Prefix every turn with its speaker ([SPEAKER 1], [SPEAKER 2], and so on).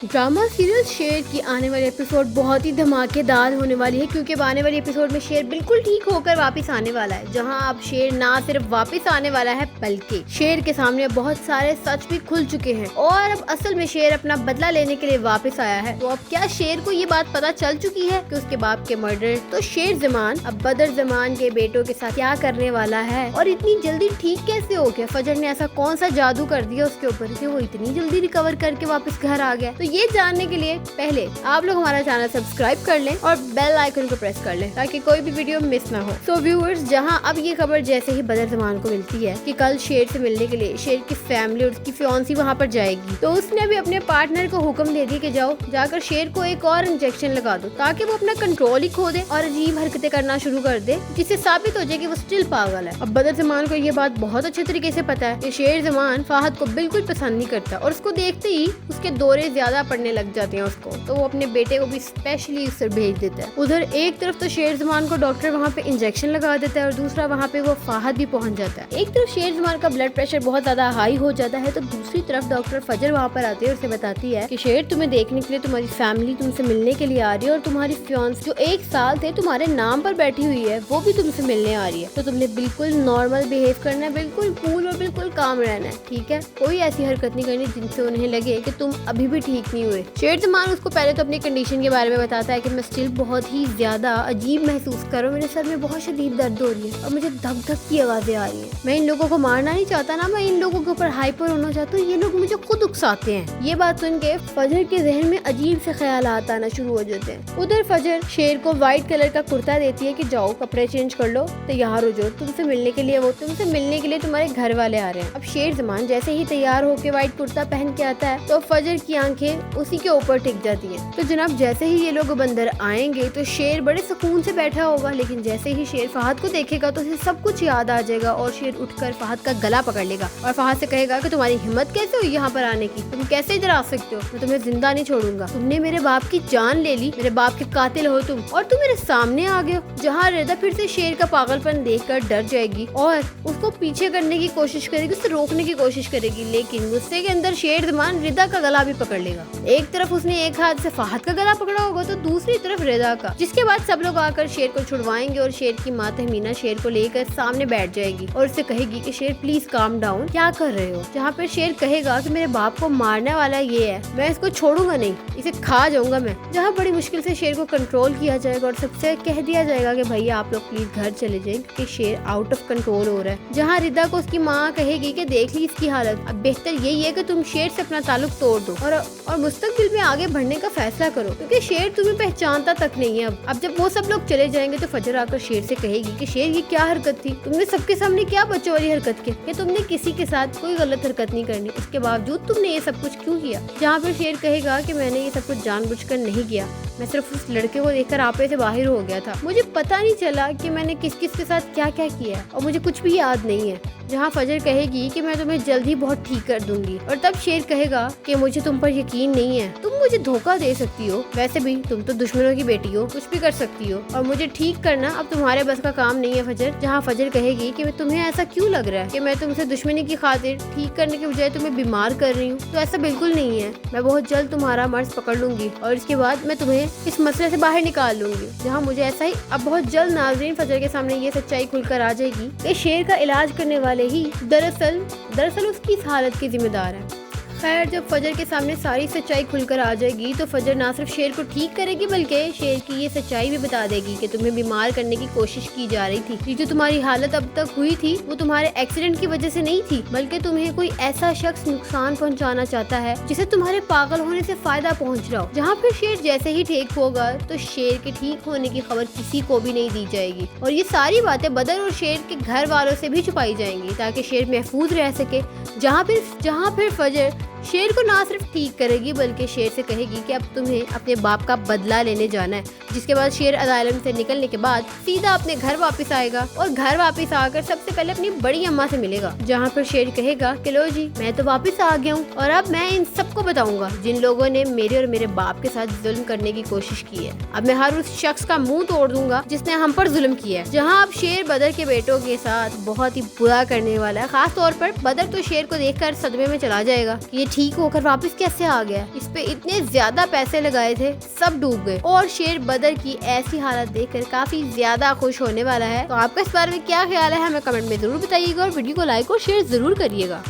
[SPEAKER 1] Drama serial शेर की आने वाली एपिसोड बहुत ही धमाकेदार होने वाली है, क्योंकि अब आने वाली एपिसोड में शेर बिल्कुल ठीक होकर वापस आने वाला है। जहां अब शेर ना सिर्फ वापस आने वाला है, बल्कि शेर के सामने बहुत सारे सच भी खुल चुके हैं और अब असल में शेर अपना बदला लेने के लिए वापस आया है। तो अब क्या शेर को ये बात पता चल चुकी है कि उसके बाप के मर्डर तो शेर जमान अब बदर जमान के बेटों के साथ क्या करने वाला है और इतनी जल्दी ठीक कैसे हो गया? फजर ने ऐसा कौन सा जादू कर दिया उसके ऊपर कि वो इतनी जल्दी रिकवर करके वापस घर आ गया? तो ये जानने के लिए पहले आप लोग हमारा चैनल सब्सक्राइब कर लें और बेल आइकन को प्रेस कर लें ताकि कोई भी वीडियो मिस ना हो। सो व्यूअर्स, जहां अब ये खबर जैसे ही बदर जमान को मिलती है कि कल शेर से मिलने के लिए शेर की फैमिली और उसकी फियांसी वहां पर जाएगी, तो उसने भी अपने पार्टनर को हुक्म दे दिया कि जाओ जाकर शेर को एक और इंजेक्शन लगा दो ताकि वो अपना कंट्रोल ही खो दे और अजीब हरकतें करना शुरू कर दे, जिससे साबित हो जाए कि वो स्टिल पागल है। अब बदर जमान को ये बात बहुत अच्छे तरीके से पता है कि शेर जमान फाहद को बिल्कुल पसंद नहीं करता और उसको देखते ही उसके दौरे ज्यादा पड़ने लग जाते हैं उसको, तो वो अपने बेटे को भी स्पेशली उस पर भेज देता है। उधर एक तरफ तो शेर जमान को डॉक्टर वहाँ पे इंजेक्शन लगा देता है और दूसरा वहाँ पे वो फाहद भी पहुँच जाता है। एक तरफ शेर जमान का ब्लड प्रेशर बहुत ज्यादा हाई हो जाता है, तो दूसरी तरफ डॉक्टर फजर वहाँ पर आती है और उसे बताती है कि शेर तुम्हें देखने के लिए तुम्हारी फैमिली तुमसे मिलने के लिए आ रही है और तुम्हारी फियांस जो 1 साल थे तुम्हारे नाम पर बैठी हुई है वो भी तुमसे मिलने आ रही है। तो तुमने बिल्कुल नॉर्मल बिहेव करना है, बिल्कुल कूल और बिल्कुल काम रहना है, ठीक है? कोई ऐसी हरकत नहीं करनी जिनसे उन्हें लगे कि तुम अभी भी ठीक नहीं हुए। शेर जमान उसको पहले तो अपनी कंडीशन के बारे में बताता है कि मैं स्टिल बहुत ही ज्यादा अजीब महसूस कर रहा हूँ, मेरे सर में बहुत शदीद दर्द हो रही है और मुझे धक धक की आवाजें आ रही है। मैं इन लोगों को मारना नहीं चाहता ना, मैं इन लोगों के ऊपर हाइपर होना चाहता हूँ, ये लोग मुझे खुद उकसाते हैं। ये बात सुन के फजर के जहन में अजीब से ख्यालात आना शुरू हो जाते हैं। उधर फजर शेर को व्हाइट कलर का कुर्ता देती है कि जाओ कपड़े चेंज कर लो, तैयार हो जाओ, तुमसे मिलने के लिए तुम्हारे घर वाले आ रहे हैं। अब शेर जमान जैसे ही तैयार होके व्हाइट कुर्ता पहन के आता है तो फजर की आंखें उसी के ऊपर टिक जाती है। तो जनाब जैसे ही ये लोग अंदर आएंगे तो शेर बड़े सुकून से बैठा होगा, लेकिन जैसे ही शेर फहद को देखेगा तो उसे सब कुछ याद आ जाएगा और शेर उठकर फहद का गला पकड़ लेगा और फहद से कहेगा कि तुम्हारी हिम्मत कैसे हुई यहाँ पर आने की? तुम कैसे इधर आ सकते हो? मैं तुम्हें जिंदा नहीं छोड़ूंगा। तुमने मेरे बाप की जान ले ली, मेरे बाप के कातिल हो तुम और तुम मेरे सामने आ गए हो। जहाँ रिदा फिर से शेर का पागलपन देखकर डर जाएगी और उसको पीछे करने की कोशिश करेगी, उसे रोकने की कोशिश करेगी, लेकिन गुस्से के अंदर शेर जमान रिदा का गला भी पकड़ लेगा। एक तरफ उसने एक हाथ से फहद का गला पकड़ा होगा तो दूसरी तरफ रिदा का, जिसके बाद सब लोग आकर शेर को छुड़वाएंगे और शेर की माँ तहमीना शेर को लेकर सामने बैठ जाएगी और उससे कहेगी कि शेर प्लीज काम डाउन, क्या कर रहे हो? जहाँ पर शेर कहेगा कि मेरे बाप को मारने वाला ये है, मैं इसको छोड़ूंगा नहीं, इसे खा जाऊंगा मैं। जहाँ बड़ी मुश्किल से शेर को कंट्रोल किया जाएगा और सबसे कह दिया जाएगा कि भैया आप लोग प्लीज घर चले जाएं क्योंकि शेर आउट ऑफ कंट्रोल हो रहा है। जहाँ रिदा को उसकी माँ कहेगी कि देख ली इसकी हालत, अब बेहतर यही है कि तुम शेर से अपना ताल्लुक तोड़ दो और मुस्तकबिल में आगे बढ़ने का फैसला करो, क्योंकि शेर तुम्हें पहचानता तक नहीं है। अब जब वो सब लोग चले जाएंगे तो फजर आकर शेर से कहेगी कि शेर ये क्या हरकत थी? तुमने सबके सामने क्या बच्चों वाली हरकत की? कि तुमने किसी के साथ कोई गलत हरकत नहीं करनी, उसके बावजूद तुमने ये सब कुछ क्यों किया? जहाँ पर शेर कहेगा कि मैंने ये सब कुछ जानबूझकर नहीं किया, मैं सिर्फ उस लड़के को देखकर आपे से बाहर हो गया था, मुझे पता नहीं चला कि मैंने किस किस के साथ क्या क्या किया और मुझे कुछ भी याद नहीं है। जहाँ फजर कहेगी कि मैं तुम्हें जल्द ही बहुत ठीक कर दूंगी और तब शेर कहेगा कि मुझे तुम पर यकीन नहीं है, तुम मुझे धोखा दे सकती हो, वैसे भी तुम तो दुश्मनों की बेटी हो, कुछ भी कर सकती हो और मुझे ठीक करना अब तुम्हारे बस का काम नहीं है फजर। जहाँ फजर कहेगी कि तुम्हें ऐसा क्यों लग रहा है कि मैं तुमसे दुश्मनी की खातिर ठीक करने के बजाय तुम्हें बीमार कर रही हूँ? तो ऐसा बिल्कुल नहीं है, मैं बहुत जल्द तुम्हारा मर्ज पकड़ लूंगी और इसके बाद मैं तुम्हें इस मसले से बाहर निकाल लूंगी। जहाँ मुझे ऐसा ही अब बहुत जल्द नाज़रीन फजर के सामने ये सच्चाई खुलकर आ जाएगी कि शेर का इलाज करने वाले ही दरअसल उसकी इस हालत के जिम्मेदार है। खैर जब फजर के सामने सारी सच्चाई खुलकर आ जाएगी तो फजर ना सिर्फ शेर को ठीक करेगी बल्कि शेर की ये सच्चाई भी बता देगी कि तुम्हें बीमार करने की कोशिश की जा रही थी। ये जो तुम्हारी हालत अब तक हुई थी वो तुम्हारे एक्सीडेंट की वजह से नहीं थी, बल्कि तुम्हें कोई ऐसा शख्स नुकसान पहुंचाना चाहता है जिसे तुम्हारे पागल होने से फायदा पहुंच रहा हो। जहाँ फिर शेर जैसे ही ठीक होगा तो शेर के ठीक होने की खबर किसी को भी नहीं दी जाएगी और ये सारी बातें बदर और शेर के घर वालों से भी छुपाई जाएंगी ताकि शेर महफूज रह सके। जहाँ फिर फजर शेर को ना सिर्फ ठीक करेगी बल्कि शेर से कहेगी कि अब तुम्हें अपने बाप का बदला लेने जाना है, जिसके बाद शेर अदालत से निकलने के बाद सीधा अपने घर वापस आएगा और घर वापस आकर सबसे पहले अपनी बड़ी अम्मा से मिलेगा। जहाँ पर शेर कहेगा कि लो जी मैं तो वापस आ गया हूँ और अब मैं इन सबको बताऊंगा जिन लोगों ने मेरे और मेरे बाप के साथ जुल्म करने की कोशिश की है। अब मैं हर उस शख्स का मुंह तोड़ दूंगा जिसने हम पर जुल्म किया है। जहाँ अब शेर बदर के बेटों के साथ बहुत ही बुरा करने वाला है। खास तौर पर बदर तो शेर को देखकर सदमे में चला जाएगा कि ये ठीक होकर वापस कैसे आ गया? इस पे इतने ज्यादा पैसे लगाए थे, सब डूब गए। और शेर बदर की ऐसी हालत देखकर काफी ज्यादा खुश होने वाला है। तो आपका इस बारे में क्या ख्याल है, हमें कमेंट में जरूर बताइएगा और वीडियो को लाइक और शेयर जरूर करिएगा।